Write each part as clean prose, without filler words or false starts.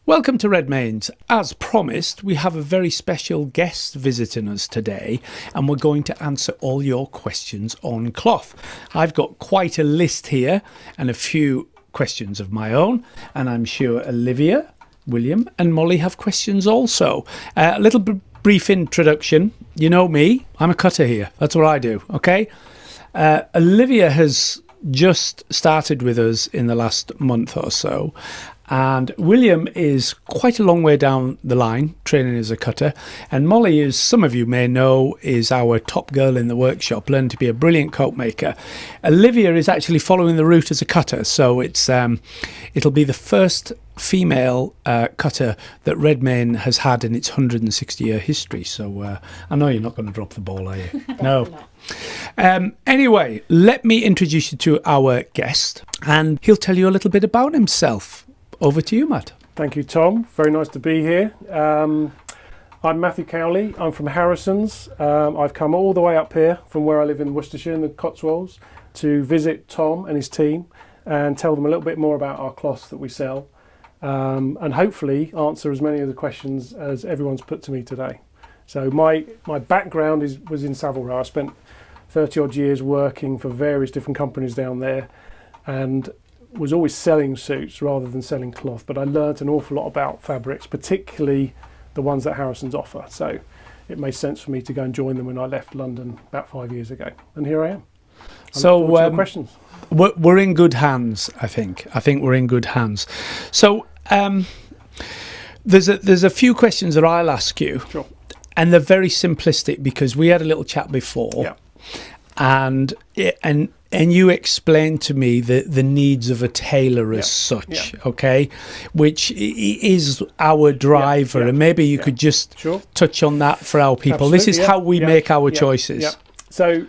Welcome to Redmayne's. As promised, we have a very special guest visiting us today, and we're going to answer all your questions on cloth. I've got quite a list here and a few questions of my own, and I'm sure Olivia, William and Molly have questions also. A little brief introduction. You know me, I'm a cutter here. That's what I do, okay? Olivia has just started with us in the last month or so, and William is quite a long way down the line training as a cutter, and Molly, as some of you may know, is our top girl in the workshop, learned to be a brilliant coat maker. Olivia is actually following the route as a cutter, so it'll be the first female cutter that Redmayne has had in its 160-year history. So I know you're not going to drop the ball, are you? No. Anyway, let me introduce you to our guest, and he'll tell you a little bit about himself. Over to you, Matt. Thank you, Tom. Very nice to be here. I'm Matthew Cowley. I'm from Harrison's. I've come all the way up here from where I live in Worcestershire in the Cotswolds to visit Tom and his team and tell them a little bit more about our cloths that we sell, and hopefully answer as many of the questions as everyone's put to me today. So my background was in Savile. I spent 30 odd years working for various different companies down there, and was always selling suits rather than selling cloth, but I learnt an awful lot about fabrics, particularly the ones that Harrison's offer. So it made sense for me to go and join them when I left London about 5 years ago, and here I am. So questions. We're in good hands, I think. I think we're in good hands. So there's a few questions that I'll ask you, sure, and they're very simplistic because we had a little chat before, yeah, and you explained to me the needs of a tailor as such, okay, which is our driver, and maybe you could just touch on that for our people. Absolutely, this is how we make our choices. Yeah. So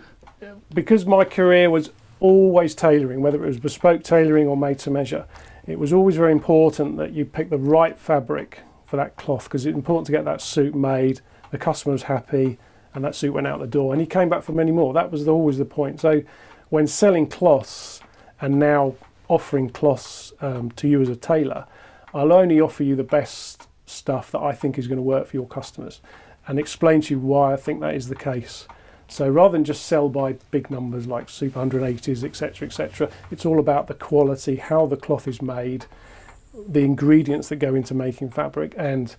because my career was always tailoring, whether it was bespoke tailoring or made to measure, it was always very important that you pick the right fabric for that cloth, because it's important to get that suit made, the customer was happy, and that suit went out the door, and he came back for many more. That was always the point. So when selling cloths and now offering cloths to you as a tailor, I'll only offer you the best stuff that I think is going to work for your customers, and explain to you why I think that is the case. So rather than just sell by big numbers like Super 180s, etc., it's all about the quality, how the cloth is made, the ingredients that go into making fabric, and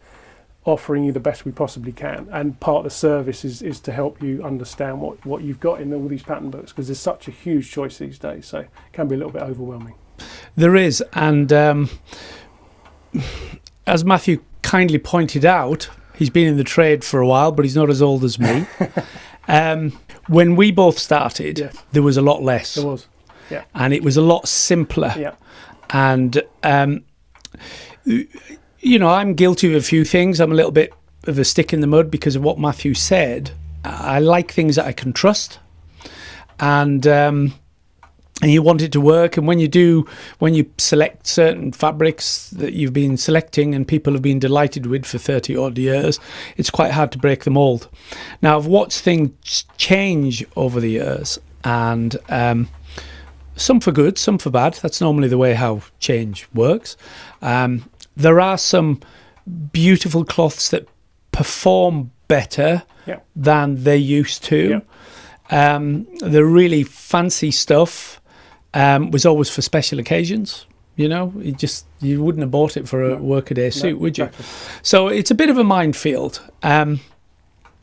offering you the best we possibly can. And part of the service is to help you understand what you've got in all these pattern books, because there's such a huge choice these days, so it can be a little bit overwhelming. There is, and as Matthew kindly pointed out, he's been in the trade for a while, but he's not as old as me. When we both started, there was a lot less. There was, yeah. And it was a lot simpler. Yeah. And you know, I'm guilty of a few things. I'm a little bit of a stick in the mud because of what Matthew said. I like things that I can trust, and you want it to work. And when you select certain fabrics that you've been selecting and people have been delighted with for 30 odd years, it's quite hard to break the mold. Now, I've watched things change over the years, and some for good, some for bad. That's normally the way how change works. There are some beautiful cloths that perform better than they used to. The really fancy stuff was always for special occasions. You know, you wouldn't have bought it for a workaday suit, would you? Exactly. So it's a bit of a minefield. And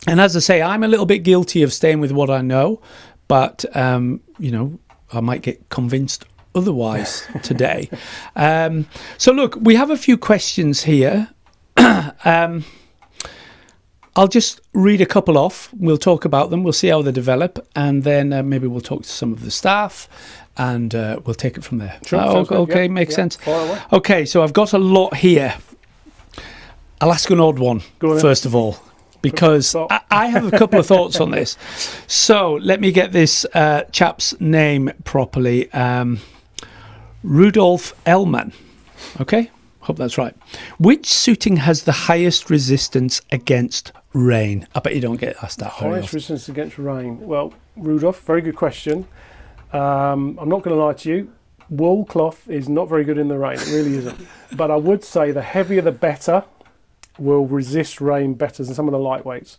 as I say, I'm a little bit guilty of staying with what I know, but you know, I might get convinced otherwise today. So look, we have a few questions here. I'll just read a couple off. We'll talk about them. We'll see how they develop, and then maybe we'll talk to some of the staff, and we'll take it from there. Sure, okay, makes sense. Fire away. Okay, so I've got a lot here. I'll ask an odd one first of all, because I have a couple of thoughts on this. So let me get this chap's name properly. Rudolf Ellman. Okay, hope that's right. Which suiting has the highest resistance against rain? I bet you don't get asked that very often. Highest resistance against rain. Well, Rudolf, very good question. I'm not going to lie to you. wool cloth is not very good in the rain. It really isn't. But I would say the heavier the better, will resist rain better than some of the lightweights.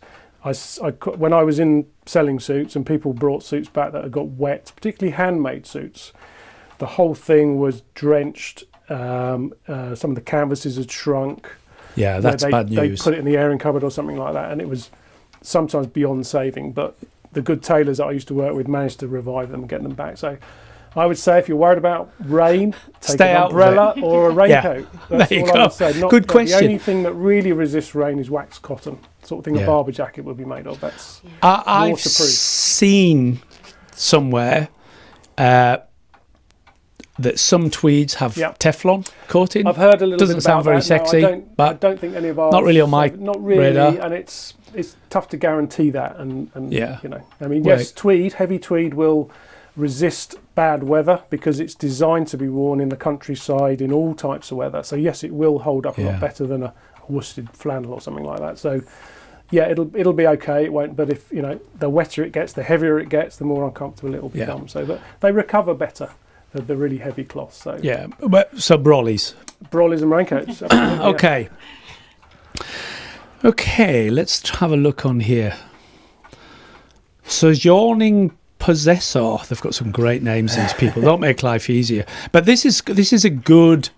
When I was in selling suits and people brought suits back that had got wet, particularly handmade suits, the whole thing was drenched. Some of the canvases had shrunk. Yeah, that's bad news. They put it in the airing cupboard or something like that, and it was sometimes beyond saving. But the good tailors that I used to work with managed to revive them and get them back. So I would say if you're worried about rain, take Stay an out umbrella or a raincoat. That's there you all go. I would say. Good question. The only thing that really resists rain is wax cotton, sort of thing a barber jacket would be made of. That's I've waterproof. seen somewhere that some tweeds have Teflon coating. I've heard a little Doesn't bit sound about very that. sexy, No, but I don't think any of ours. not really on my not really, radar. and it's tough to guarantee that. And Yeah. you know, I mean, yes, tweed, heavy tweed will resist bad weather because it's designed to be worn in the countryside in all types of weather. So yes, it will hold up a lot better than a worsted flannel or something like that. So yeah, it'll be okay. It won't. But if you know, the wetter it gets, the heavier it gets, the more uncomfortable it will become. So, but they recover better. The really heavy cloths. So yeah, so brollies and raincoats. Okay. Okay, let's have a look on here. Sojourning Possessor. They've got some great names, these people. Don't make life easier. But this is a good,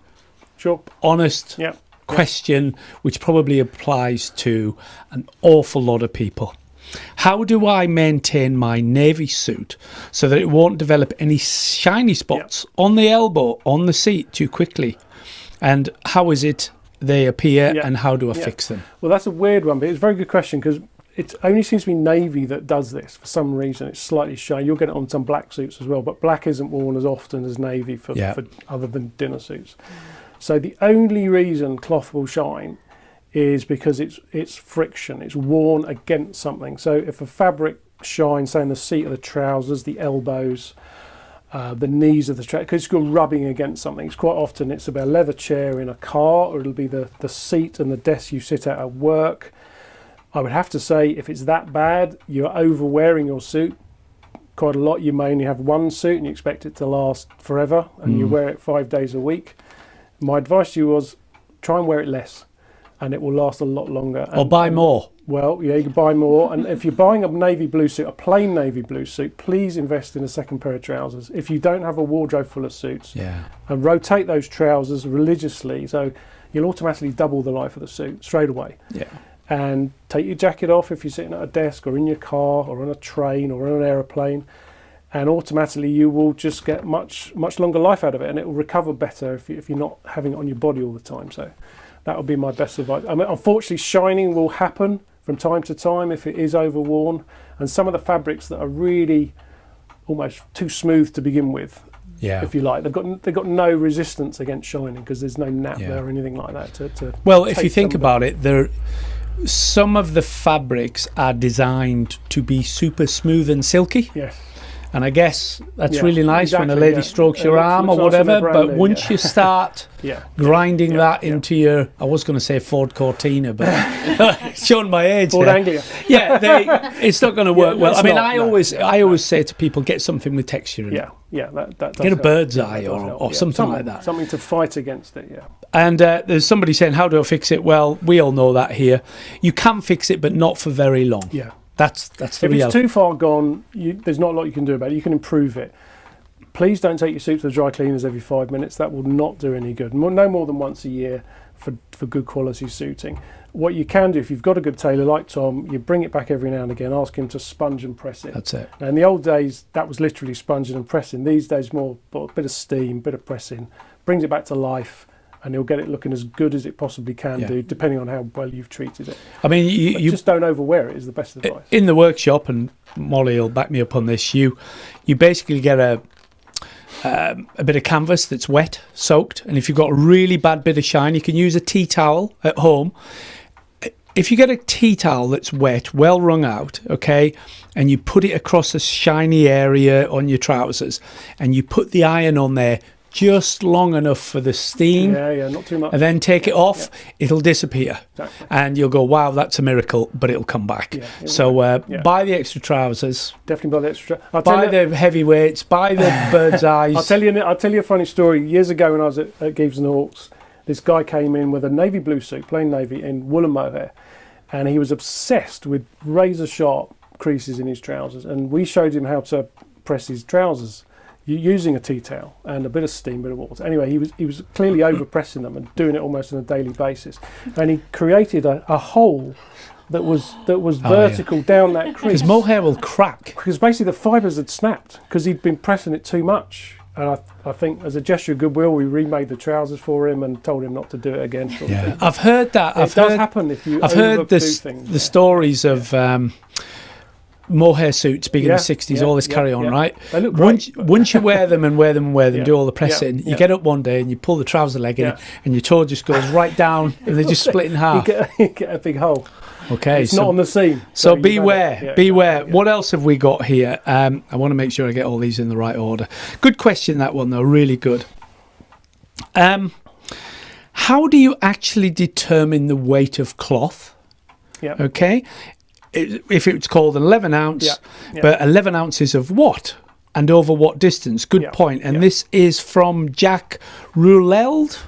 honest question, which probably applies to an awful lot of people. How do I maintain my navy suit so that it won't develop any shiny spots on the elbow, on the seat too quickly? And how is it they appear and how do I fix them? Well, that's a weird one, but it's a very good question because it only seems to be navy that does this for some reason. It's slightly shiny. You'll get it on some black suits as well, but black isn't worn as often as navy for other than dinner suits. So the only reason cloth will shine is because it's friction. It's worn against something. So if a fabric shines, say in the seat of the trousers, the elbows, the knees of the trousers, because you're rubbing against something. It's quite often it's about a leather chair in a car, or it'll be the seat and the desk you sit at work. I would have to say if it's that bad, you're overwearing your suit quite a lot. You may only have one suit and you expect it to last forever, and you wear it 5 days a week. My advice to you was try and wear it less, and it will last a lot longer. Or buy more. Well, yeah, you can buy more. And if you're buying a navy blue suit, a plain navy blue suit, please invest in a second pair of trousers. If you don't have a wardrobe full of suits, and rotate those trousers religiously, so you'll automatically double the life of the suit straight away. Yeah. And take your jacket off if you're sitting at a desk or in your car or on a train or on an aeroplane, and automatically you will just get much longer life out of it, and it will recover better if you're not having it on your body all the time. So that would be my best advice. I mean, unfortunately, shining will happen from time to time if it is overworn, and some of the fabrics that are really almost too smooth to begin with, if you like, they've got no resistance against shining because there's no nap there or anything like that. Well, if you think about it, some of the fabrics are designed to be super smooth and silky. Yes. And I guess that's really nice when a lady strokes your arm or whatever, but once you start grinding that into your, I was going to say Ford Cortina, but showing my age Ford Anglia. It's not going to work well. I mean, I always say to people, get something with texture in it. That does get a help. bird's eye or something like that. Something to fight against it, And there's somebody saying, how do I fix it? Well, we all know that here. You can fix it, but not for very long. Yeah. That's the reality. If it's too far gone, there's not a lot you can do about it. You can improve it. Please don't take your suit to the dry cleaners every 5 minutes. That will not do any good. No more than once a year for good quality suiting. What you can do, if you've got a good tailor like Tom, you bring it back every now and again, ask him to sponge and press it. That's it. Now, in the old days, that was literally sponging and pressing. These days, more a bit of steam, bit of pressing, brings it back to life, and he'll get it looking as good as it possibly can do, depending on how well you've treated it. I mean, you just don't overwear it is the best advice. In the workshop, and Molly will back me up on this, you basically get a bit of canvas that's wet, soaked, and if you've got a really bad bit of shine, you can use a tea towel at home. If you get a tea towel that's wet, well wrung out, okay, and you put it across a shiny area on your trousers, and you put the iron on there just long enough for the steam. Yeah, not too much. And then take it off, it'll disappear. Exactly. And you'll go, wow, that's a miracle, but it'll come back. Yeah, so buy the extra trousers. Definitely buy the extra. Buy the heavyweights, buy the bird's eyes. I'll tell you a funny story. Years ago when I was at Gibbs and Hawkes, this guy came in with a navy blue suit, plain navy, in woolen mohair. And he was obsessed with razor sharp creases in his trousers. And we showed him how to press his trousers using a tea towel and a bit of steam, bit of water. Anyway, he was clearly over pressing them and doing it almost on a daily basis. And he created a hole that was vertical down that crease. Because mohair will crack. Because basically the fibres had snapped because he'd been pressing it too much. And I think as a gesture of goodwill, we remade the trousers for him and told him not to do it again. Yeah, I've heard that. It does happen if you overdo things. The stories of mohair suits being in the 60s, all this carry on, right? They look great. Once you wear them, do all the pressing, you get up one day and you pull the trouser leg in and your toe just goes right down and they just split in half. You get a big hole. Okay, it's not on the seam. So beware. What else have we got here? I want to make sure I get all these in the right order. Good question, that one, though. Really good. How do you actually determine the weight of cloth? Yeah. Okay. If it's called an 11 ounce, but 11 ounces of what? And over what distance? Good point. And this is from Jack Rouleld.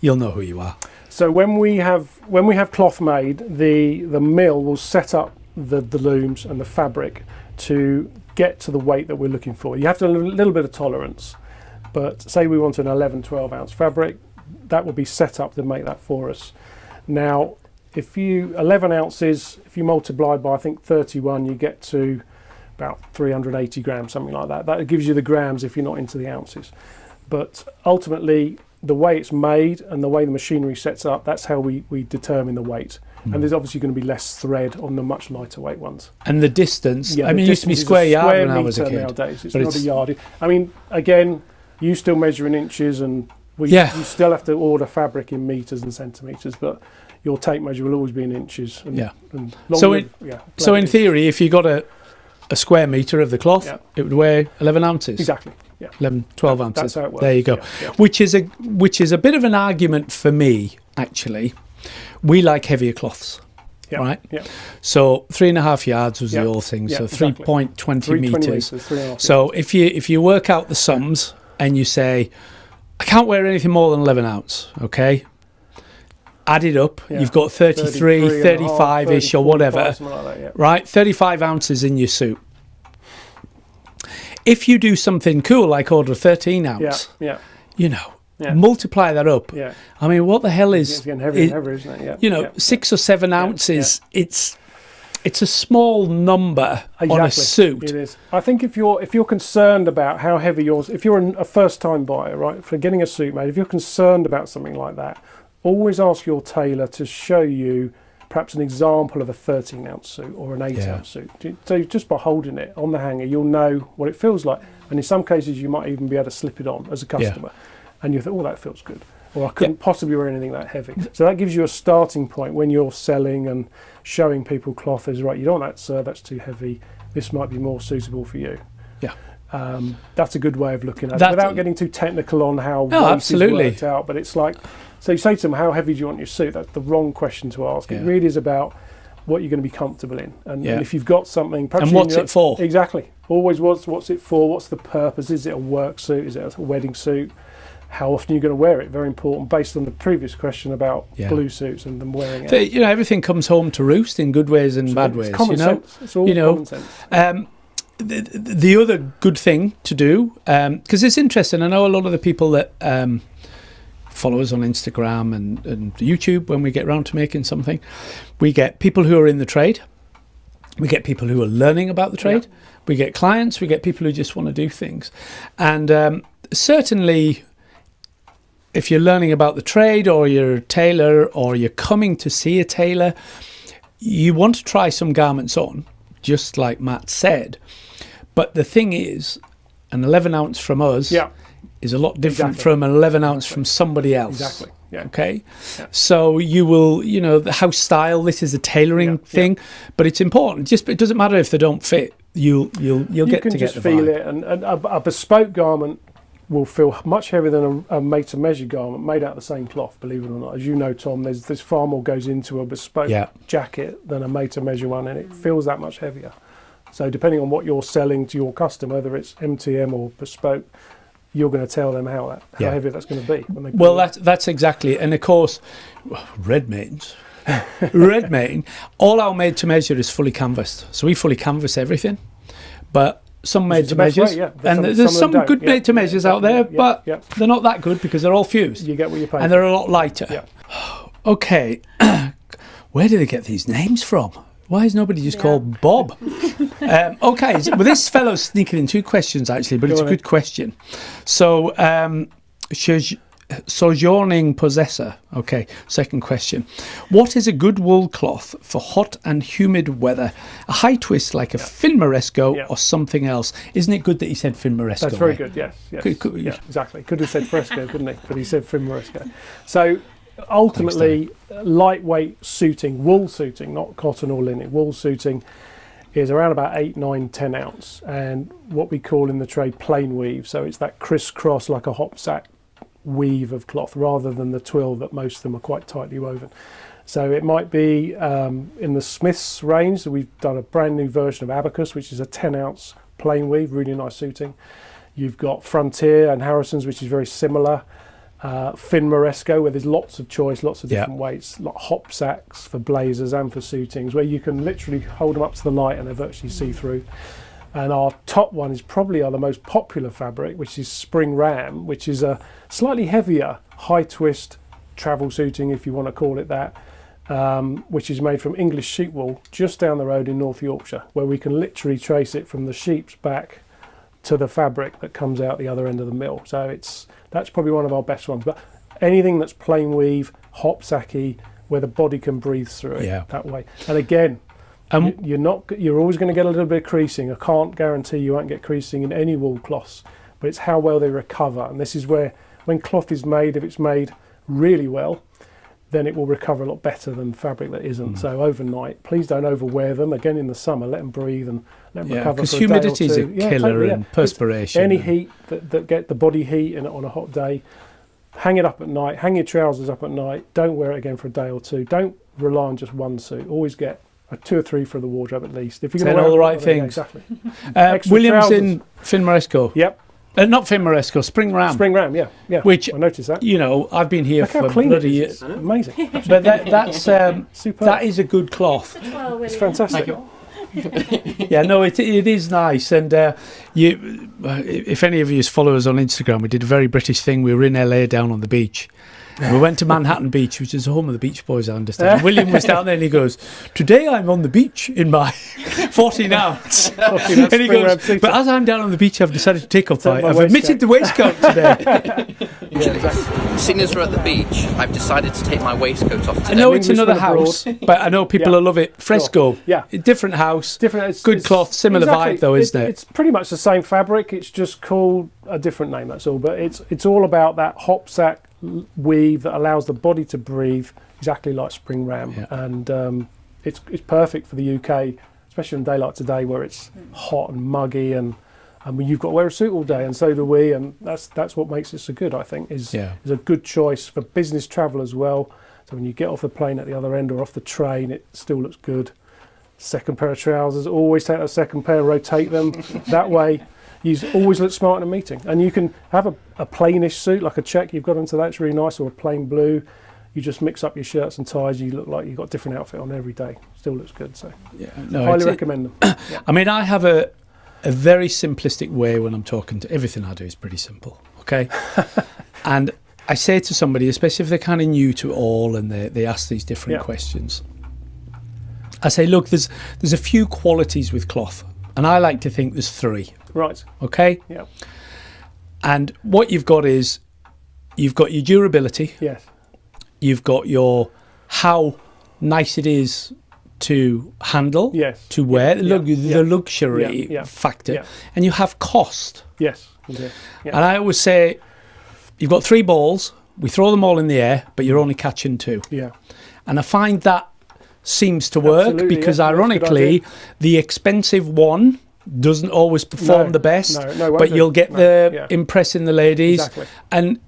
You'll know who you are. So when we have cloth made, the mill will set up the looms and the fabric to get to the weight that we're looking for. You have to have a little bit of tolerance, but say we want an 11, 12 ounce fabric, that will be set up to make that for us. Now, if you 11 ounces, if you multiply by I think 31, you get to about 380 grams, something like that. That gives you the grams if you're not into the ounces. But ultimately, the way it's made and the way the machinery sets up, that's how we determine the weight. And there's obviously going to be less thread on the much lighter weight ones. And the distance, I mean, it used to be square yard when I was a kid. Nowadays, it's not a yard. I mean, again, you still measure in inches and you still have to order fabric in metres and centimetres, but your tape measure will always be in inches. And so in theory, if you got a square metre of the cloth, it would weigh 11 ounces. Exactly. Yeah. 11, 12 ounces. That's how it works. There you go. Which is a bit of an argument for me, actually. We like heavier cloths, right? Yeah. So 3.5 yards was the old thing. So 3.20 metres. So if you work out the sums and you say, I can't wear anything more than 11 ounce, okay? Add it up. You've got 33 35-ish or whatever, right? 35 ounces in your suit. If you do something cool like order a 13 ounce, multiply that up. Yeah. I mean, what the hell is... It's getting heavier and heavier, isn't it? 6 or 7 ounces, it's a small number on a suit. It is. I think if you're concerned about how heavy yours... If you're a first-time buyer, right, for getting a suit made, if you're concerned about something like that, always ask your tailor to show you perhaps an example of a 13-ounce suit or an 8-ounce suit. So just by holding it on the hanger, you'll know what it feels like. And in some cases, you might even be able to slip it on as a customer. And you think, oh, that feels good. Or I couldn't possibly wear anything that heavy. So that gives you a starting point when you're selling and showing people cloth is, right, you don't want that, sir, that's too heavy. This might be more suitable for you. Yeah. That's a good way of looking at it without getting too technical on how weight is worked out. But it's like, so you say to them, how heavy do you want your suit? That's the wrong question to ask. It really is about what you're going to be comfortable in. And if you've got something... And what's it for? Exactly. Always what's it for? What's the purpose? Is it a work suit? Is it a wedding suit? How often are you going to wear it? Very important, based on the previous question about blue suits and them wearing it. Everything comes home to roost in good ways and bad ways. It's common sense. It's all common sense. The other good thing to do, because it's interesting, I know a lot of the people that follow us on Instagram and YouTube, when we get round to making something, we get people who are in the trade, we get people who are learning about the trade, we get clients, we get people who just want to do things. And certainly, if you're learning about the trade or you're a tailor or you're coming to see a tailor, you want to try some garments on, just like Matt said. But the thing is, an 11 ounce from us is a lot different from an 11 ounce from somebody else. Exactly. Yeah. Okay. Yeah. So you will, the house style. This is a tailoring thing, but it's important. It doesn't matter if they don't fit. You'll get to get the vibe. You can just feel it, and a bespoke garment will feel much heavier than a made-to-measure garment made out of the same cloth, believe it or not. As you know, Tom, there's far more goes into a bespoke jacket than a made-to-measure one, and it feels that much heavier. So depending on what you're selling to your customer, whether it's MTM or bespoke, you're going to tell them how heavy that's going to be. Well, that's exactly it. And of course, Redmayne, all our made-to-measure is fully canvassed. So we fully canvas everything. But some made-to-measures, and there's some good made-to-measures out there, but they're not that good because they're all fused. You get what you're paying and they're a lot lighter. Okay, where do they get these names from? Why is nobody just called Bob? Okay, well, this fellow's sneaking in 2 questions, actually, but it's a good question. So, sojourning possessor. Okay, second question. What is a good wool cloth for hot and humid weather? A high twist like a Fin Moresco or something else? Isn't it good that he said Fin Moresco? That's very good, yes. Yeah, exactly. Could have said Fresco, couldn't he? But he said Fin Moresco. So, ultimately, lightweight suiting, wool suiting, not cotton or linen, wool suiting is around about 8, 9, 10 ounce, and what we call in the trade plain weave. So it's that crisscross like a hop sack weave of cloth rather than the twill that most of them are quite tightly woven. So it might be in the Smiths range. So we've done a brand new version of Abacus, which is a 10 ounce plain weave, really nice suiting. You've got Frontier and Harrison's, which is very similar. Fin Moresco, where there's lots of choice, lots of different weights, like hop sacks for blazers and for suitings, where you can literally hold them up to the light and they're virtually see-through. And our top one is probably the most popular fabric, which is Spring Ram, which is a slightly heavier high twist travel suiting, if you want to call it that, which is made from English sheep wool just down the road in North Yorkshire, where we can literally trace it from the sheep's back to the fabric that comes out the other end of the mill. So that's probably one of our best ones. But anything that's plain weave, hop sacky, where the body can breathe through it that way. And again, you're always going to get a little bit of creasing. I can't guarantee you won't get creasing in any wool cloths, but it's how well they recover. And this is where, when cloth is made, if it's made really well, then it will recover a lot better than fabric that isn't. So overnight, please don't overwear them. Again, in the summer, let them breathe and let them recover for a day or two. Because humidity is a killer, and perspiration. Any heat that get the body heat on a hot day, hang it up at night, hang your trousers up at night, don't wear it again for a day or two. Don't rely on just one suit. Always get 2 or 3 for the wardrobe at least. If you can all the right things. Exactly. Williams trousers. in Fin Moresco. Yep. Not Fin Moresco, Spring Ram. Spring Ram, yeah. Which, I noticed that. You know, I've been here for bloody years. Amazing. But that's that is a good cloth. It's fantastic. Yeah, no, it is nice. And if any of you follow us on Instagram, we did a very British thing. We were in LA down on the beach. And we went to Manhattan Beach, which is the home of the Beach Boys, I understand. William was down there and he goes, "Today I'm on the beach in my 14 ounce." And he goes, "But as I'm down on the beach, I've decided to take off I've omitted the waistcoat today." Seeing as we're at the beach, I've decided to take my waistcoat off today. I know it's another house, but I know people will love it. Fresco, different house, good cloth, similar vibe though, isn't it? It's pretty much the same fabric, it's just called a different name, that's all. But it's all about that hop sack weave that allows the body to breathe, exactly like Spring Ram. And it's perfect for the UK, especially on a day like today where it's hot and muggy, and you've got to wear a suit all day, and so do we, and that's what makes it so good, I think, is a good choice for business travel as well. So when you get off the plane at the other end or off the train, it still looks good. Second pair of trousers, always take that second pair, rotate them. That way you always look smart in a meeting. And you can have a plainish suit, like a check you've got into that, it's really nice, or a plain blue. You just mix up your shirts and ties, you look like you've got a different outfit on every day. Still looks good, so highly recommend them. I mean, I have a very simplistic way when I'm talking to everything I do is pretty simple, okay? And I say to somebody, especially if they're kind of new to it all and they ask these different questions, I say, look, there's a few qualities with cloth, and I like to think there's 3. Right. Okay? Yeah. And what you've got is, you've got your durability. Yes. You've got your how nice it is to handle, to wear, the luxury factor, and you have cost. Yes. Okay. Yeah. And I always say, you've got 3 balls, we throw them all in the air, but you're only catching 2. Yeah. And I find that seems to work because ironically, the expensive one doesn't always perform the best, but you'll get impressing the ladies. Exactly. And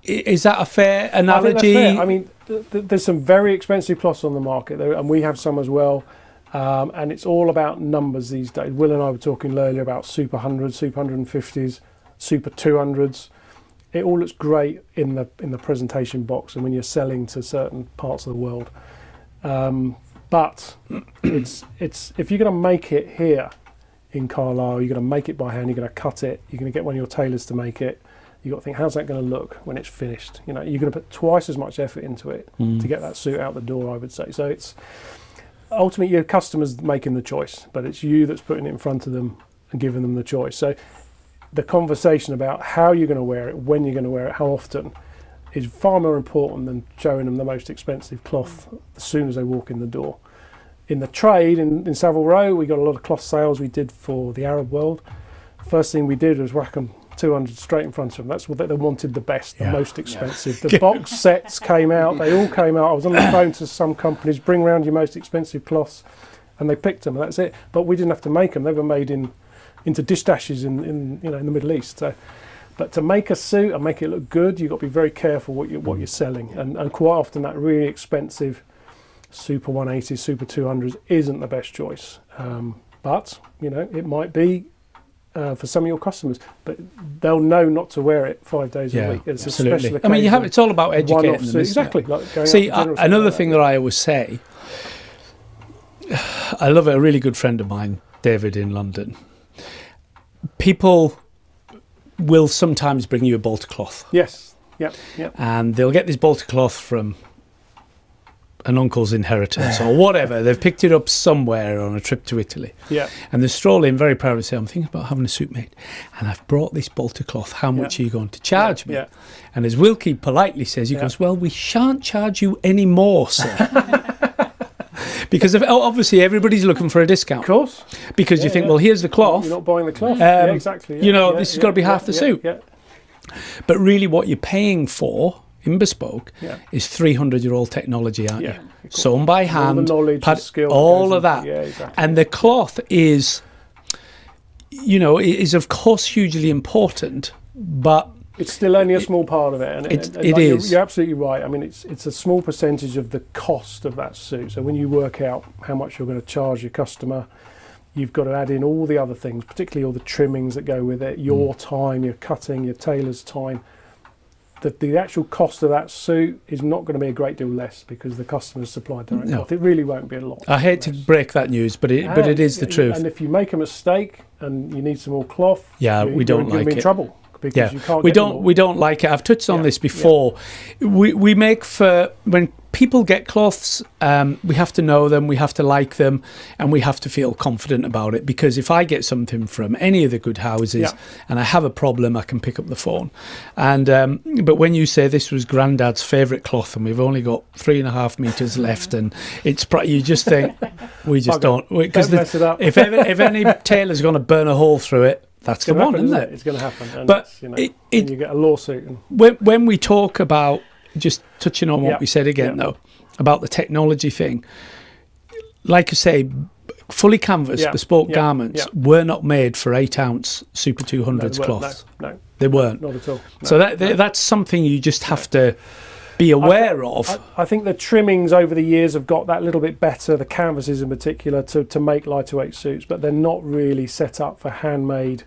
is that a fair analogy? I think that's fair. I mean, there's some very expensive cloths on the market, and we have some as well. And it's all about numbers these days. Will and I were talking earlier about Super 100s, Super 150s, Super 200s. It all looks great in the presentation box and when you're selling to certain parts of the world. But it's if you're going to make it here in Carlisle, you're going to make it by hand, you're going to cut it, you're going to get one of your tailors to make it. You've got to think, how's that going to look when it's finished? You know, you're going to put twice as much effort into it to get that suit out the door, I would say. So it's ultimately your customers making the choice, but it's you that's putting it in front of them and giving them the choice. So the conversation about how you're going to wear it, when you're going to wear it, how often, is far more important than showing them the most expensive cloth as soon as they walk in the door. In the trade, in Savile Row, we got a lot of cloth sales we did for the Arab world. First thing we did was whack them 200 straight in front of them. That's what they wanted, the best, the most expensive. The box sets came out, they all came out. I was on the phone to some companies, bring round your most expensive cloths, and they picked them, and that's it. But we didn't have to make them, they were made into dish dashes in the Middle East. So, but to make a suit and make it look good, you've got to be very careful what you're selling. And quite often that really expensive Super 180s, Super 200s isn't the best choice. But, you know, it might be for some of your customers, but they'll know not to wear it 5 days a week. It's absolutely. A special occasion. I mean, it's all about educating them. Exactly. Like see, another thing that I always say, I love a really good friend of mine, David, in London. People will sometimes bring you a bolt of cloth. Yes. Yep. And they'll get this bolt of cloth from an uncle's inheritance or whatever. They've picked it up somewhere on a trip to Italy. Yeah. And they stroll in very proud and say, I'm thinking about having a suit made and I've brought this bolt of cloth. How much are you going to charge me? Yeah. And as Wilkie politely says, he goes, well, we shan't charge you any more, sir. Because obviously everybody's looking for a discount. Of course. Because you think, well, here's the cloth. You're not buying the cloth. Exactly. You know, this has got to be half the suit. Yeah. But really what you're paying for in Bespoke is 300-year-old technology, aren't you? Sewn by hand, all the knowledge, skill, all of that. Yeah, exactly. And the cloth is, you know, is of course hugely important, but it's still only a small part of it. And it is. You're absolutely right. I mean, it's a small percentage of the cost of that suit. So when you work out how much you're going to charge your customer, you've got to add in all the other things, particularly all the trimmings that go with it, your time, your cutting, your tailor's time. The actual cost of that suit is not going to be a great deal less because the customer's supplied direct cloth. It really won't be a lot. I hate to break that news, but it is the truth. And if you make a mistake and you need some more cloth, we don't like it. You're in trouble. Because you can't we don't like it. I've touched on this before. We make for when people get cloths, we have to know them, we have to like them, and we have to feel confident about it. Because if I get something from any of the good houses and I have a problem, I can pick up the phone. And but when you say this was Grandad's favourite cloth and we've only got 3.5 metres left, and it's you just think we just don't because if any tailor's going to burn a hole through it. That's the one, isn't it? It's going to happen. And but you get a lawsuit. And when we talk about, just touching on what we said again, though, about the technology thing, like I say, fully canvas, bespoke garments were not made for 8-ounce Super 200s cloths. No, they weren't. Not at all. No, so that's something you just have to be aware of. I think the trimmings over the years have got that little bit better, the canvases in particular, to make lighter-weight suits, but they're not really set up for handmade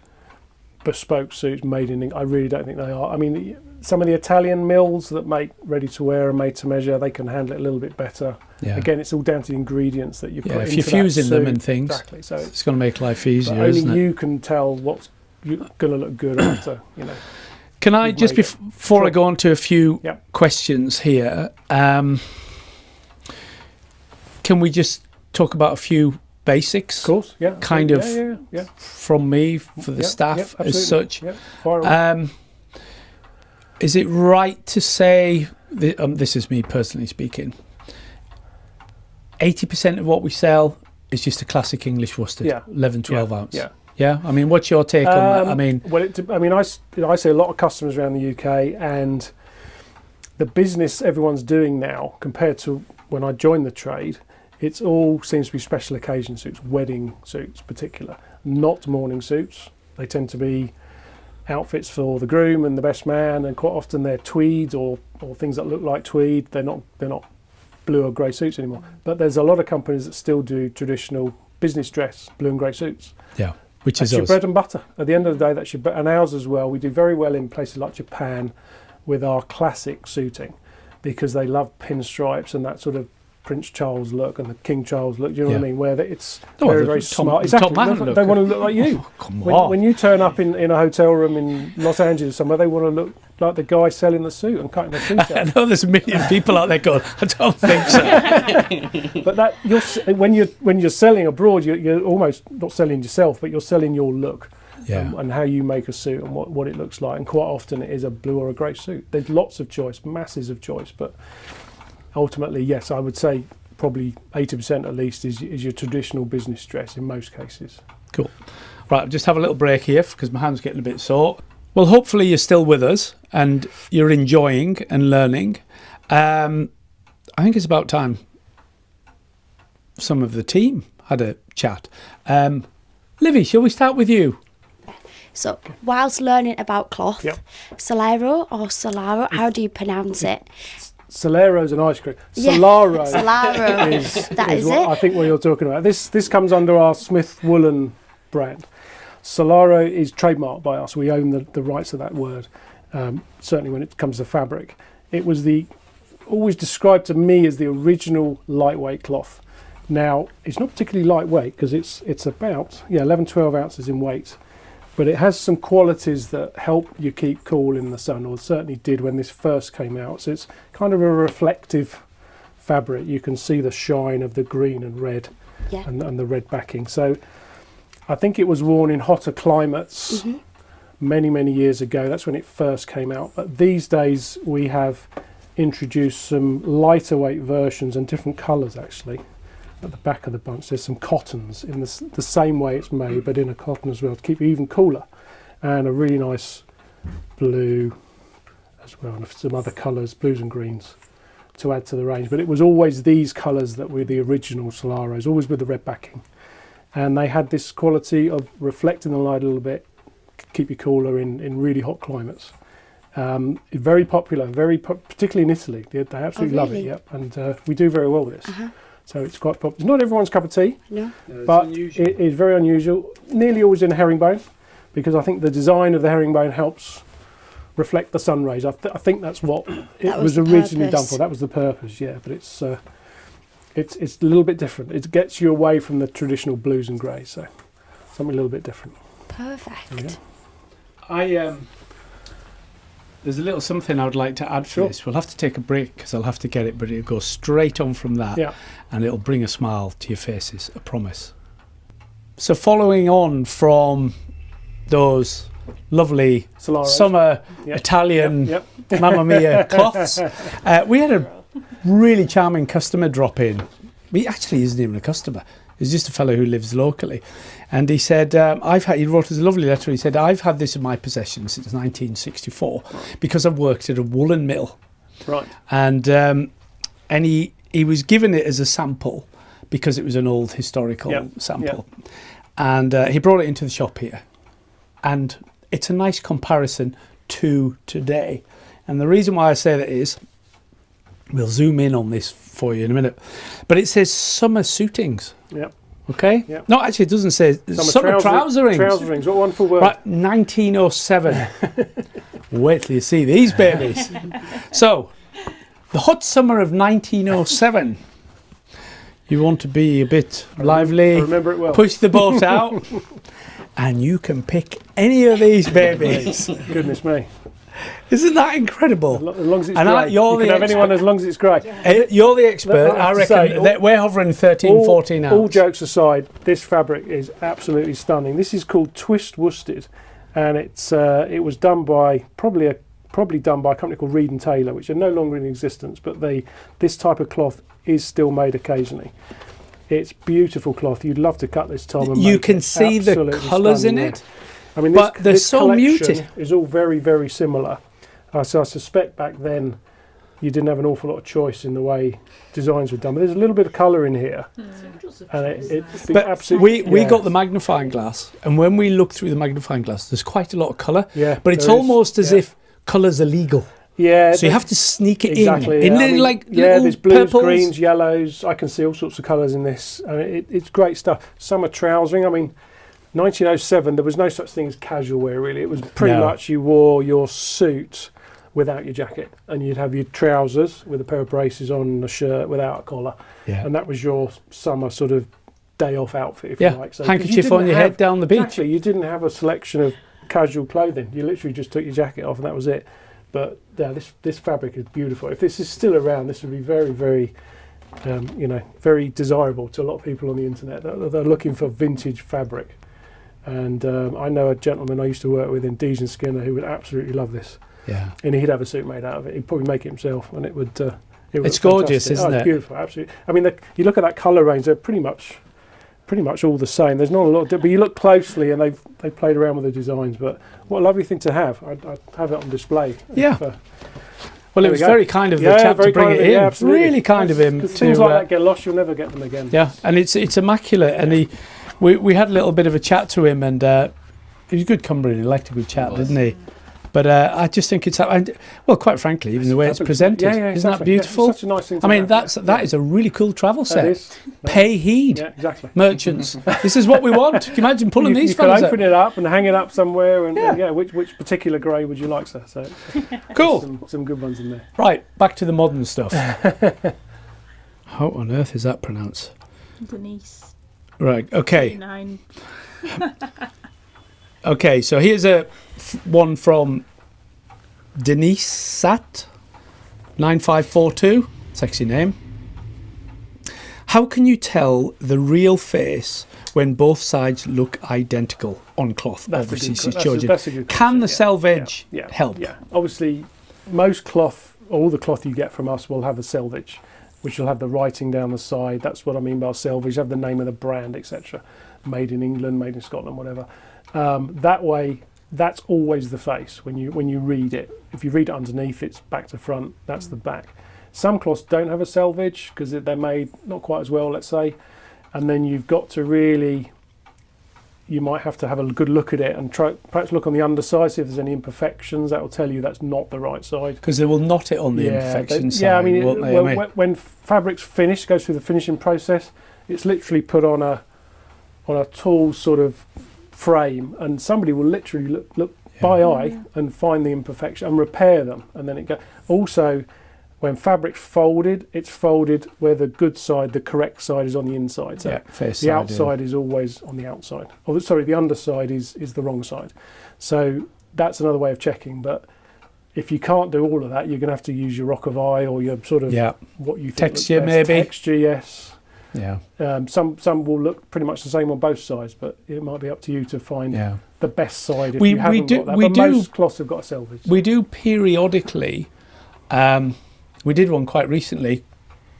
bespoke suits made in England. I really don't think they are. I mean, some of the Italian mills that make ready-to-wear and made-to-measure, they can handle it a little bit better. Yeah. Again, it's all down to the ingredients that you put into if you're fusing them and things, exactly. So it's going to make life easier, isn't it? Only you can tell what's going to look good after, you know. Can I just, before I go on to a few questions here, can we just talk about a few basics? Of course, from me for the staff as such. Is it right to say, this is me personally speaking, 80% of what we sell is just a classic English worsted, 11, 12 ounce? Yeah, I mean, what's your take on that? I mean, I see a lot of customers around the UK, and the business everyone's doing now compared to when I joined the trade, it all seems to be special occasion suits, wedding suits, particular. not morning suits. They tend to be outfits for the groom and the best man, and quite often they're tweeds or things that look like tweed. They're not blue or grey suits anymore. But there's a lot of companies that still do traditional business dress, blue and grey suits. Yeah, which That's is your us. bread and butter. At the end of the day, that's your and ours as well. We do very well in places like Japan with our classic suiting, because they love pinstripes and that sort of Prince Charles look and the King Charles look. Do you know what I mean? Where it's very, very smart. Exactly. They want to look like you. Oh, come on. When you turn up in a hotel room in Los Angeles somewhere, they want to look like the guy selling the suit and cutting the suit out. I know there's a million people out there going, I don't think so. But that when you're selling abroad, you're almost not selling yourself, but you're selling your look. Yeah. And how you make a suit and what it looks like. And quite often it is a blue or a grey suit. There's lots of choice, masses of choice, but ultimately, yes, I would say probably 80% at least is your traditional business dress in most cases. Cool. Right, I'll just have a little break here because my hand's getting a bit sore. Well, hopefully you're still with us and you're enjoying and learning. I think it's about time some of the team had a chat. Livy, shall we start with you? So, whilst learning about cloth, Yep. Solero or Solaro, how do you pronounce it? Solero's an ice cream. Yeah. Solaro Solaro. is That is what it? I think what you're talking about. This comes under our Smith Woolen brand. Solaro is trademarked by us. We own the rights of that word, certainly when it comes to fabric. It was always described to me as the original lightweight cloth. Now, it's not particularly lightweight because it's about 11, 12 ounces in weight. But it has some qualities that help you keep cool in the sun, or certainly did when this first came out. So it's kind of a reflective fabric. You can see the shine of the green and red Yeah. and the red backing. So I think it was worn in hotter climates many, many years ago. That's when it first came out. But these days we have introduced some lighter weight versions and different colours actually. At the back of the bunch there's some cottons in the same way it's made, but in a cotton as well to keep it even cooler, and a really nice blue as well, and some other colours, blues and greens, to add to the range. But it was always these colours that were the original Solaros, always with the red backing, and they had this quality of reflecting the light a little bit, keep you cooler in really hot climates. Very popular, particularly in Italy. They absolutely love it. really? Yep, and we do very well with this. So it's quite popular. It's not everyone's cup of tea, No. but it is very unusual. Nearly always in a herringbone, because I think the design of the herringbone helps reflect the sun rays. I think that's what it was the originally done purpose. for. That was the purpose, yeah. But it's a little bit different. It gets you away from the traditional blues and greys, so something a little bit different. Perfect. Yeah. There's a little something I would like to add for Sure. this. We'll have to take a break because I'll have to get it, but it'll go straight on from that, Yeah. and it'll bring a smile to your faces, I promise. So following on from those lovely Solaros. summer Yep. Italian Yep. Mamma Mia cloths, we had a really charming customer drop in. He actually isn't even a customer. He's just a fellow who lives locally. And he said, he wrote us a lovely letter. He said, I've had this in my possession since 1964 because I've worked at a woolen mill. Right. And he was given it as a sample because it was an old historical sample. And he brought it into the shop here. And it's a nice comparison to today. And the reason why I say that is, we'll zoom in on this for you in a minute, but it says summer suitings. Yep. Okay? Yep. No, actually, it doesn't say summer trouserings. Trouserings, what a wonderful word. Right, 1907. Wait till you see these babies. So, the hot summer of 1907. You want to be a bit lively, I remember it well. push the boat out, and you can pick any of these babies. Goodness me. Isn't that incredible? As long as it's And grey. you're You the can have anyone as long as it's grey. You're the expert. I I have to reckon say, that we're hovering 13, 14 hours. All jokes aside, this fabric is absolutely stunning. This is called twist worsted, and it was done by probably done by a company called Reed and Taylor, which are no longer in existence, but this type of cloth is still made occasionally. It's beautiful cloth. You'd love to cut this, Tom. And You make can it see the absolutely colours in stunning, it. I mean, But they're this so collection muted. is all very, very similar. So I suspect back then you didn't have an awful lot of choice in the way designs were done. But there's a little bit of colour in here, and it's But absolutely. we got the magnifying glass, and when we look through the magnifying glass, there's quite a lot of colour. Yeah, but it's there is, almost as if colour's illegal. Yeah, So you have to sneak it exactly, in. yeah. In like yeah, little there's blues, purples. greens, yellows. I can see all sorts of colours in this. I mean, it's great stuff. Summer trousering. I mean, 1907, there was no such thing as casual wear, really. It was pretty much you wore your suit without your jacket, and you'd have your trousers with a pair of braces on and a shirt without a collar. Yeah. And that was your summer sort of day off outfit, if you like. So, 'cause handkerchief you on your didn't head down the beach. Exactly, you didn't have a selection of casual clothing. You literally just took your jacket off and that was it. But yeah, this fabric is beautiful. If this is still around, this would be very, very, very desirable to a lot of people on the internet. They're looking for vintage fabric. And I know a gentleman I used to work with in Dees and Skinner who would absolutely love this. Yeah. And he'd have a suit made out of it. He'd probably make it himself, and it would. It's gorgeous, fantastic. isn't It's it? beautiful, absolutely. I mean, you look at that colour range; they're pretty much all the same. There's not a lot, but you look closely, and they've played around with the designs. But what a lovely thing to have! I'd have it on display. Yeah. Well, There it we was go. very kind of the Yeah, chap to very bring kind it of in. him, yeah, absolutely. Really kind of him. Because things to, like that get lost, you'll never get them again. Yeah, and it's immaculate. And we had a little bit of a chat to him, and he was a good Cumbrian. He liked a good chat, didn't he? But I just think it's quite frankly, even the way it's presented, Yeah, isn't that exactly. beautiful? Yeah, it's such a nice thing to I mean, have. that is a really cool travel set. That is. Pay heed, Yeah, exactly. merchants. This is what we want. Can you imagine pulling these You can fellas open out? it up and hang it up somewhere, and Yeah. which particular grey would you like, sir? So Cool. some good ones in there. Right, back to the modern stuff. How on earth is that pronounced? Denise. Right. Okay. 9. Okay. So here's one from Denise Sat 9542. Sexy name. How can you tell the real face when both sides look identical on cloth? Obviously, she's judging. That's a good Can the question, selvage yeah. help? Yeah, obviously, most cloth, all the cloth you get from us will have a selvage, which will have the writing down the side. That's what I mean by selvage. Have the name of the brand, etc. Made in England, made in Scotland, whatever. That way, that's always the face when you read it. If you read it underneath, it's back to front. That's the back. Some cloths don't have a selvage because they're made not quite as well, let's say. And then you've got to really, you might have to have a good look at it and try, perhaps look on the underside, see if there's any imperfections. That will tell you that's not the right side. Because they will knot it on the imperfection side. Yeah, I mean, won't they? when fabric's finished, goes through the finishing process, it's literally put on a tool sort of frame, and somebody will literally look by eye and find the imperfection and repair them, and then it goes. Also, when fabric's folded, it's folded where the good side, the correct side, is on the inside. So face the side, outside is always on the outside. Oh, sorry, the underside is the wrong side. So that's another way of checking. But if you can't do all of that, you're going to have to use your rock of eye or your sort of what you think texture, looks best. maybe. Texture, yes. Yeah. Some will look pretty much the same on both sides, but it might be up to you to find the best side if you haven't got that. But most cloths have got a selvage. We do periodically. We did one quite recently.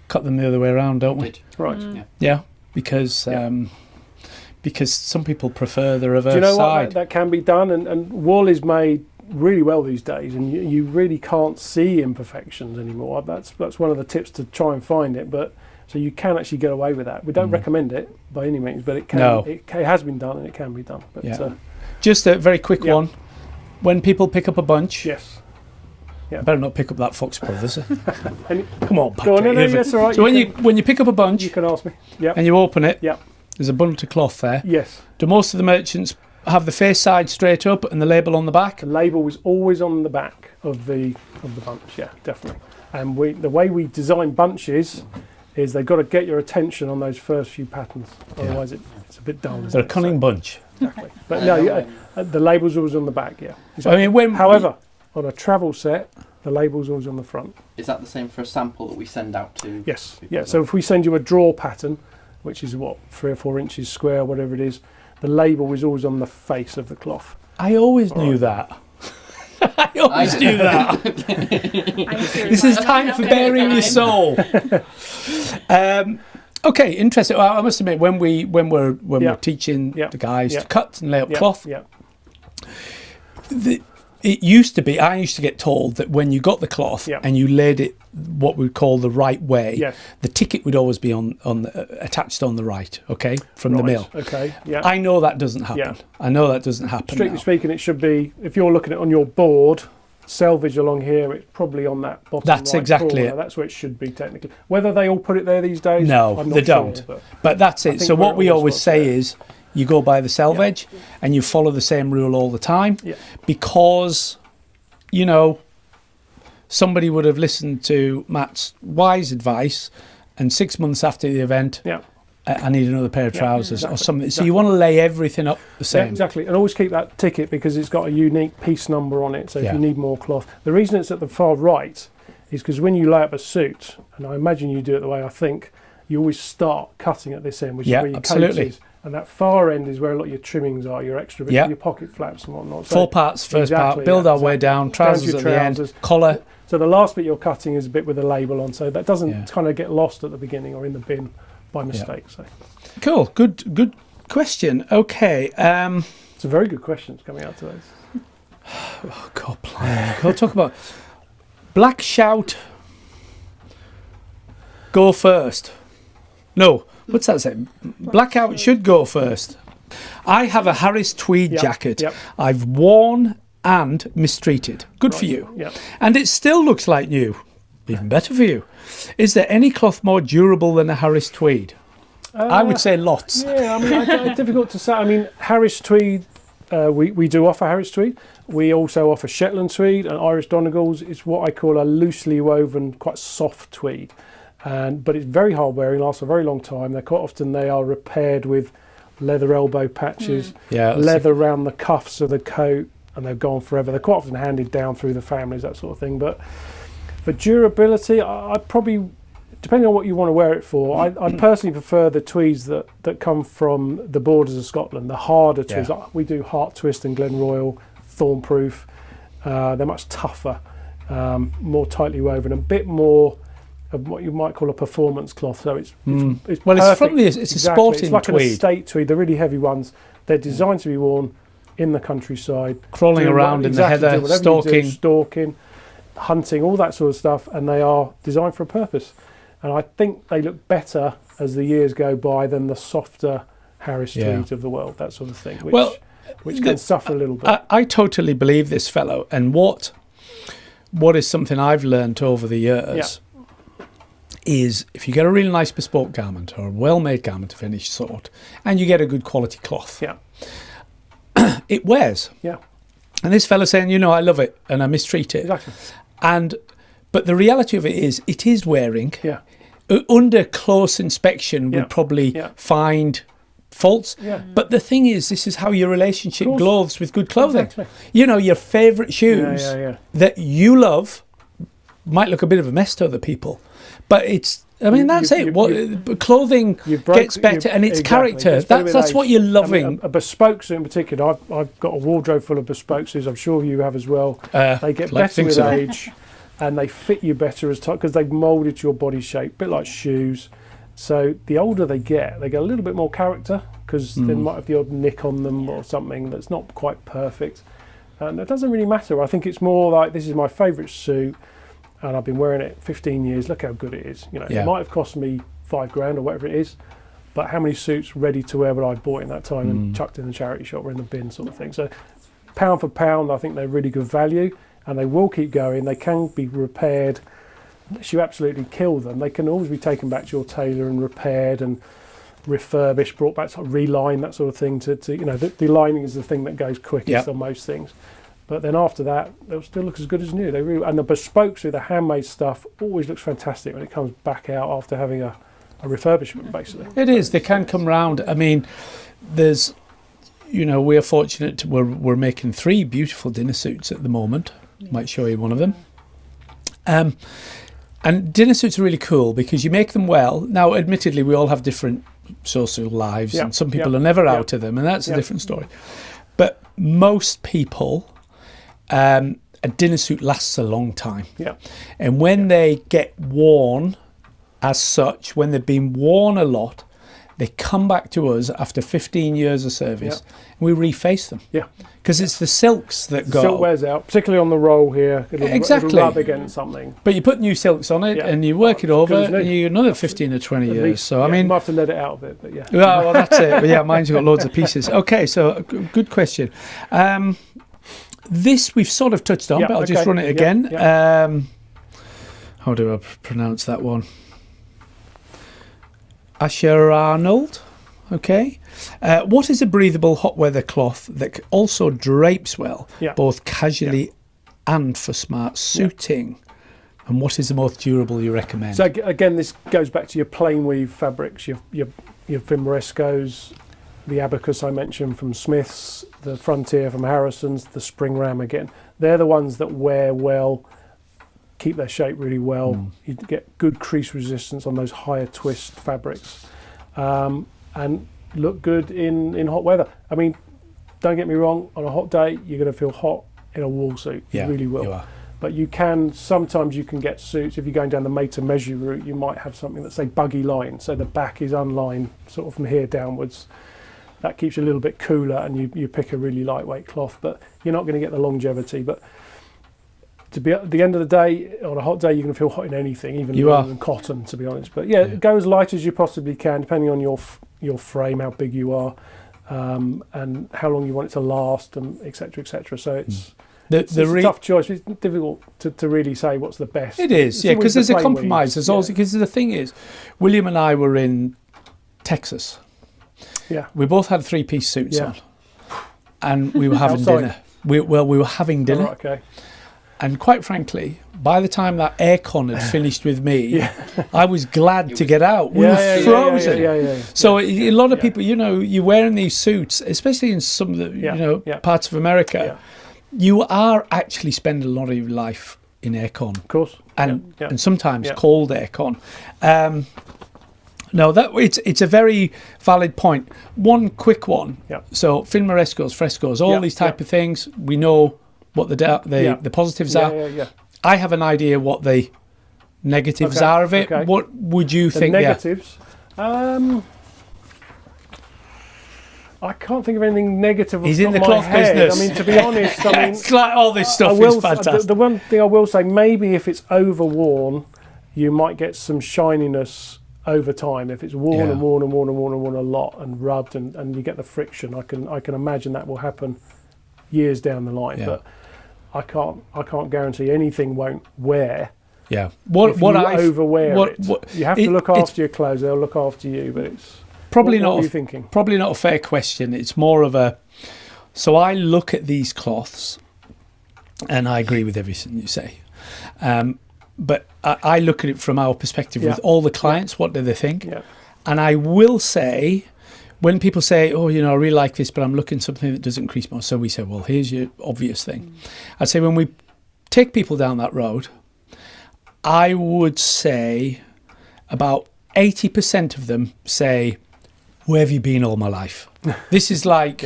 Cut them the other way around, don't we? Right. Yeah, because some people prefer the reverse Do you know side. what? That can be done, and wool is made really well these days, and you really can't see imperfections anymore. That's one of the tips to try and find it. But so you can actually get away with that. We don't recommend it by any means, but it can. No. It has been done, and it can be done. But just a very quick one. When people pick up a bunch, better not pick up that Fox Brothers. Come on, go on, that's all right. So when you pick up a bunch, you can ask me. And you open it. Yeah. There's a bundle of cloth there. Yes. Do most of the merchants have the face side straight up and the label on the back? The label was always on the back of the bunch. Yeah, definitely. And the way we design bunches is they've got to get your attention on those first few patterns. Otherwise, it's a bit dull. They're a cunning bunch. Exactly. But the label's always on the back. Yeah. Exactly. I mean, however, on a travel set, the label's always on the front. Is that the same for a sample that we send out to? Yes. Yeah. So if we send you a draw pattern, which is 3 or 4 inches square, whatever it is, the label is always on the face of the cloth. I always knew that. I always knew that. This is time for bearing your soul. Okay, interesting. Well, I must admit, when we're teaching the guys to cut and lay up cloth, it used to be. I used to get told that when you got the cloth and you laid it what we call the right way, Yes. the ticket would always be attached on the right, okay, from the Right, mill. Okay, yeah. I know that doesn't happen. Yeah. I know that doesn't happen Strictly now. speaking, it should be, if you're looking at it on your board, selvage along here, it's probably on that bottom That's right exactly corner. it. That's where it should be technically. Whether they all put it there these days, No, I'm not they sure, don't. but But that's I it. think So where what it we always always was say there. is you go by the selvage and you follow the same rule all the time, Yeah. because, you know, somebody would have listened to Matt's wise advice, and 6 months after the event, Yeah. I need another pair of trousers or exactly, something. So you want to lay everything up the Yeah, same. exactly. And always keep that ticket because it's got a unique piece number on it. So if Yeah. you need more cloth. The reason it's at the far right is because when you lay up a suit, and I imagine you do it the way I think, you always start cutting at this end, which Yeah, is where your absolutely. coat is. And that far end is where a lot of your trimmings are, your extra bits, Yeah. your pocket flaps and whatnot. So, 4 parts, first part, Exactly, build yeah, our way exactly. down, Down to trousers your at the end, trousers. collar. so the last bit you're cutting is a bit with a label on, so that doesn't Yeah. kind of get lost at the beginning or in the bin by mistake. So Cool, good question. Okay, it's a very good questions coming out today. God, blimey. We'll talk about Black Shout. Go first. No, what's that say? Blackout should go first. I have a Harris tweed Yep, jacket yep. I've worn and mistreated. Good for you. Yeah. And it still looks like new. Even better for you. Is there any cloth more durable than a Harris tweed? I would say lots. Yeah, I mean, it's difficult to say. I mean, Harris tweed, we do offer Harris tweed. We also offer Shetland tweed and Irish Donegals. It's what I call a loosely woven, quite soft tweed. But it's very hard wearing, lasts a very long time. Quite often they are repaired with leather elbow patches, Yeah, leather around the cuffs of the coat, and they've gone forever. They're quite often handed down through the families, that sort of thing. But for durability, I probably, depending on what you want to wear it for, I personally prefer the tweeds that come from the borders of Scotland, the harder tweeds. Yeah. Like we do Heart Twist and Glen Royal, Thornproof. They're much tougher, more tightly woven, a bit more of what you might call a performance cloth. So it's well, it's perfect. from the, it's a Exactly. sporting It's like an tweed. estate tweed, the really heavy ones. They're designed to be worn in the countryside, Crawling doing around in the exactly, heather, doing whatever you do, stalking. stalking, hunting, all that sort of stuff, and they are designed for a purpose. And I think they look better as the years go by than the softer Harris Yeah. tweeds of the world, that sort of thing, which, Well, which can suffer a little bit. I totally believe this fellow, and what is something I've learned over the years is if you get a really nice bespoke garment or a well-made garment of any sort, and you get a good quality cloth, Yeah, it wears. yeah, And this fella saying, you know, I love it and I mistreat it, exactly. but the reality of it is wearing. Yeah, Under close inspection, Yeah. we'd probably Yeah. find faults. yeah. But the thing is, this is how your relationship Of course. glows with good clothing. Exactly. You know, your favourite shoes Yeah. that you love might look a bit of a mess to other people, but it's. I mean, that's it. Clothing gets better, and it's character. It's better with That's age. what you're I mean, loving. a bespoke suit in particular, I've got a wardrobe full of bespoke suits. I'm sure you have as well. They get better with age, and they fit you better as time because they've moulded to your body shape, a bit like shoes. So the older they get a little bit more character because they might have the odd nick on them or something that's not quite perfect. And it doesn't really matter. I think it's more like this is my favourite suit, and I've been wearing it 15 years. Look how good it is. You know, Yeah. it might have cost me $5,000 or whatever it is, but how many suits ready to wear would I bought in that time and chucked in the charity shop or in the bin, sort of thing. So, pound for pound, I think they're really good value, and they will keep going. They can be repaired unless you absolutely kill them. They can always be taken back to your tailor and repaired and refurbished, brought back, sort of reline, that sort of thing. To you know, the lining is the thing that goes quickest Yep. on most things. But then after that, they'll still look as good as new. They really, and the bespoke, so the handmade stuff, always looks fantastic when it comes back out after having a refurbishment, basically. It is. They can come round. I mean, there's, you know, we're fortunate. We're making 3 beautiful dinner suits at the moment. Might show you one of them. And dinner suits are really cool because you make them well. Now, admittedly, we all have different social lives, Yeah, and some people yeah, are never yeah. out of them, and that's a Yeah. different story. But most people, a dinner suit lasts a long time. Yeah, And when they get worn as such, when they've been worn a lot, They come back to us after 15 years of service, and we reface them. Yeah. Because it's the silks that go. Silk wears out, particularly on the roll here. Exactly. It'll rub against something. But you put new silks on it, Yeah. and you work it over, Good as and new. you another 15 or 20 At years. least, So, yeah, I you mean... might have to let it out a bit, but yeah. Well, that's it. But yeah, mine's got loads of pieces. Okay, so good question. This we've sort of touched on, Yeah, but I'll just okay. run it Yeah, again. yeah. How do I pronounce that one? Asher Arnold. Okay. What is a breathable hot weather cloth that also drapes well, Yeah. both casually and for smart suiting? And what is the most durable you recommend? So again, this goes back to your plain weave fabrics, your Vimorescos, the Abacus I mentioned from Smith's, the Frontier from Harrison's, the Spring Ram again. They're the ones that wear well, keep their shape really well. You get good crease resistance on those higher twist fabrics, and look good in hot weather. I mean, don't get me wrong, on a hot day, you're going to feel hot in a wool suit. Yeah, you really will. you are. But sometimes you can get suits, if you're going down the made to measure route, you might have something that's, say, buggy line. So the back is unlined sort of from here downwards. That keeps you a little bit cooler, and you pick a really lightweight cloth, but you're not going to get the longevity. But to be at the end of the day, on a hot day, you're going to feel hot in anything, even more than cotton, to be honest. But yeah, go as light as you possibly can, depending on your frame, how big you are, and how long you want it to last, and etc. etc. So it's a tough choice. It's difficult to really say what's the best. It is, yeah, because there's a compromise. There's also, because the thing is, William and I were in Texas. Yeah. We both had 3-piece suits on, and we were having Outside. dinner. We were having dinner, Right, okay. and quite frankly, by the time that aircon had finished with me, I was glad to get out. We were frozen. Yeah. So a lot of people, you're wearing these suits, especially in some of the parts of America. You are actually spending a lot of your life in aircon, Of course. and sometimes cold aircon. No, it's a very valid point. One quick one. Yeah. So Vimorescos, frescoes, all these type of things. We know what the positives are. Yeah. I have an idea what the negatives are of it. Okay. What would you The think? negatives. I can't think of anything negative. He's off in the the top of cloth my head. business. I mean, to be honest, I mean, It's like all this stuff I will, is fantastic. the one thing I will say, maybe if it's overworn, you might get some shininess over time. If it's worn and worn and worn and worn and worn a lot and rubbed and you get the friction, I can imagine that will happen years down the line. But I can't guarantee anything won't wear. Yeah. If you overwear it. What, You have to look after your clothes. They'll look after you, but it's probably what not. are you thinking? Probably not a fair question. It's more of a. So I look at these cloths, and I agree with everything you say, but I look at it from our perspective with all the clients. What do they think? Yeah. And I will say, when people say, "Oh, I really like this, but I'm looking something that doesn't crease more," so we say, "Well, here's your obvious thing." I'd say when we take people down that road, I would say about 80% of them say, "Where have you been all my life? This is like,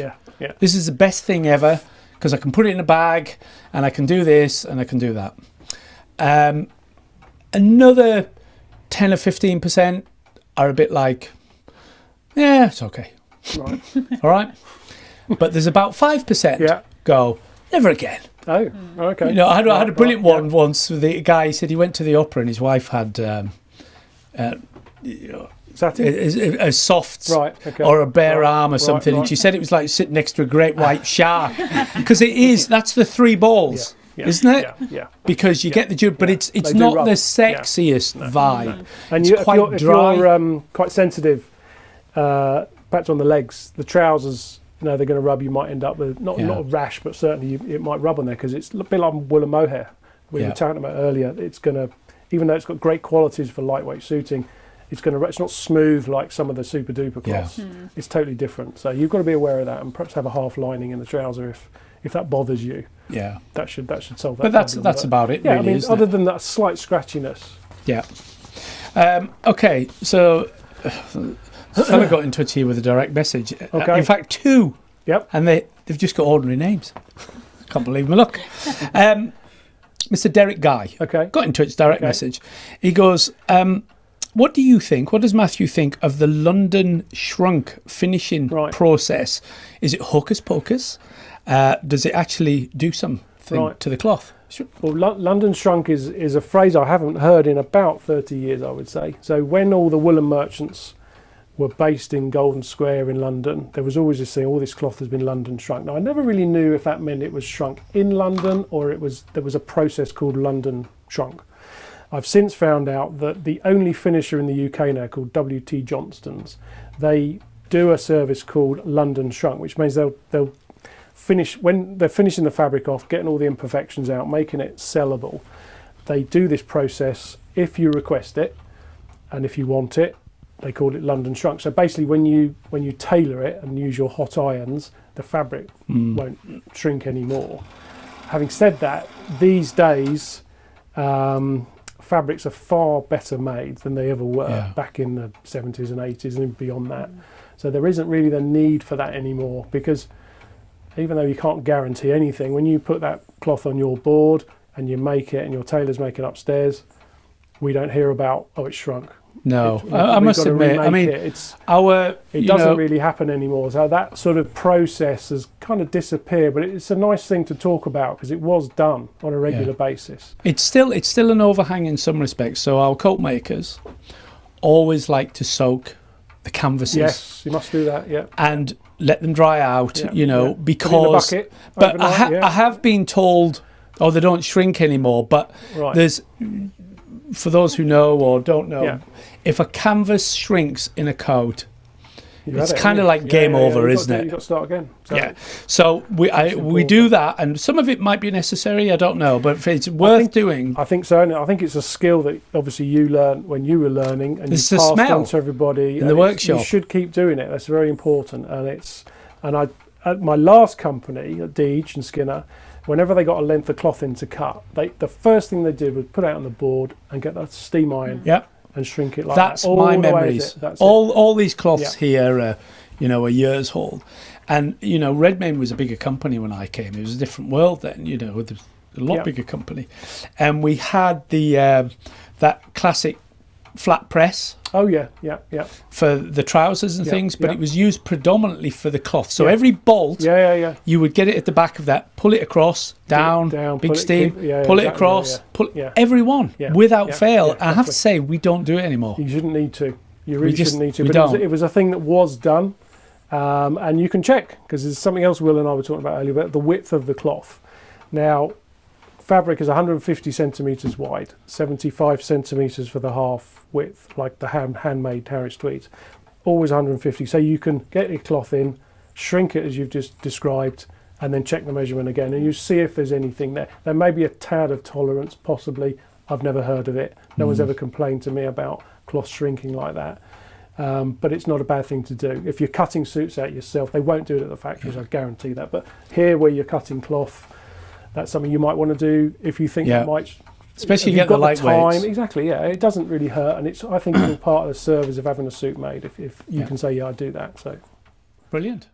this is the best thing ever because I can put it in a bag and I can do this and I can do that." Another 10 or 15% are a bit like, "Yeah, it's okay." Right. All right. But there's about 5% go, "Never again." Oh, okay. I had a brilliant one once. The guy said he went to the opera and his wife had a soft or a bare arm or something, and she said it was like sitting next to a great white shark because that's the three balls, isn't it? Yeah. Because you get the but it's not the sexiest vibe. No. And it's quite dry. If you're quite sensitive, perhaps on the legs, the trousers, they're going to rub. You might end up with not a rash, but certainly it might rub on there because it's a bit like wool and mohair we were talking about earlier. It's going to, even though it's got great qualities for lightweight suiting, it's not smooth like some of the super duper cloths. It's totally different. So you've got to be aware of that, and perhaps have a half lining in the trouser if that bothers you. Yeah, that should solve that. But that's about it. Yeah, really, I mean, isn't other it? than that slight scratchiness. Yeah. Okay, so. Fella got in touch here with a direct message. Okay. In fact, 2. Yep. And they've just got ordinary names. Can't believe my luck. Mr. Derek Guy. Okay. Got in touch, direct message. He goes, what do you think? What does Matthew think of the London shrunk finishing process? Is it hocus pocus? Does it actually do something to the cloth? Well, London shrunk is a phrase I haven't heard in about 30 years, I would say. So when all the woolen merchants were based in Golden Square in London, there was always this thing, all this cloth has been London shrunk. Now, I never really knew if that meant it was shrunk in London or there was a process called London shrunk. I've since found out that the only finisher in the UK now, called W.T. Johnston's, they do a service called London shrunk, which means they'll finish, when they're finishing the fabric off, getting all the imperfections out, making it sellable. They do this process if you request it, and if you want it, they call it London shrunk. So basically, when you tailor it and use your hot irons, the fabric won't shrink anymore. Having said that, these days fabrics are far better made than they ever were back in the 70s and 80s and beyond that. So there isn't really the need for that anymore, because even though you can't guarantee anything, when you put that cloth on your board and you make it and your tailors make it upstairs, we don't hear about, oh, it's shrunk. No, I must admit, I mean, it doesn't really happen anymore. So that sort of process has kind of disappeared, but it's a nice thing to talk about because it was done on a regular basis. It's still an overhang in some respects. So our coat makers always like to soak the canvases. Yes, you must do that, and let them dry out, because... Put it in the bucket but overnight, I have been told, oh, they don't shrink anymore, but there's... For those who know or don't know, if a canvas shrinks in a coat, it's kind of like game over, isn't it? You've got to start again. So we do that, and some of it might be necessary, I don't know, but it's worth doing. I think so, and I think it's a skill that obviously you learned when you were learning, and you passed on to everybody in the workshop. You should keep doing it. That's very important, and I at my last company at Deej and Skinner, whenever they got a length of cloth in to cut, the first thing they did was put it out on the board and get that steam iron and shrink it like that. That's my memories. All these cloths here are years old. And, Redmayne was a bigger company when I came. It was a different world then, it was a lot bigger company. And we had that classic flat press. Oh, yeah. For the trousers and things, but it was used predominantly for the cloth. So every bolt, you would get it at the back of that, pull it across, down big steam, pull it across, every one, without fail. Exactly. I have to say, we don't do it anymore. You shouldn't need to. You really shouldn't need to. But it was a thing that was done, and you can check, because there's something else Will and I were talking about earlier, about the width of the cloth. Now, fabric is 150 centimetres wide, 75 centimetres for the half width, like the handmade Harris tweeds. Always 150. So you can get your cloth in, shrink it as you've just described, and then check the measurement again, and you see if there's anything there. There may be a tad of tolerance, possibly. I've never heard of it. No one's ever complained to me about cloth shrinking like that. But it's not a bad thing to do. If you're cutting suits out yourself, they won't do it at the factories, I guarantee that. But here, where you're cutting cloth, that's something you might want to do if you think that might... Especially if you get the lightweights. Exactly, it doesn't really hurt, and I think it's all part of the service of having a suit made, if you can say, I do that. So, brilliant.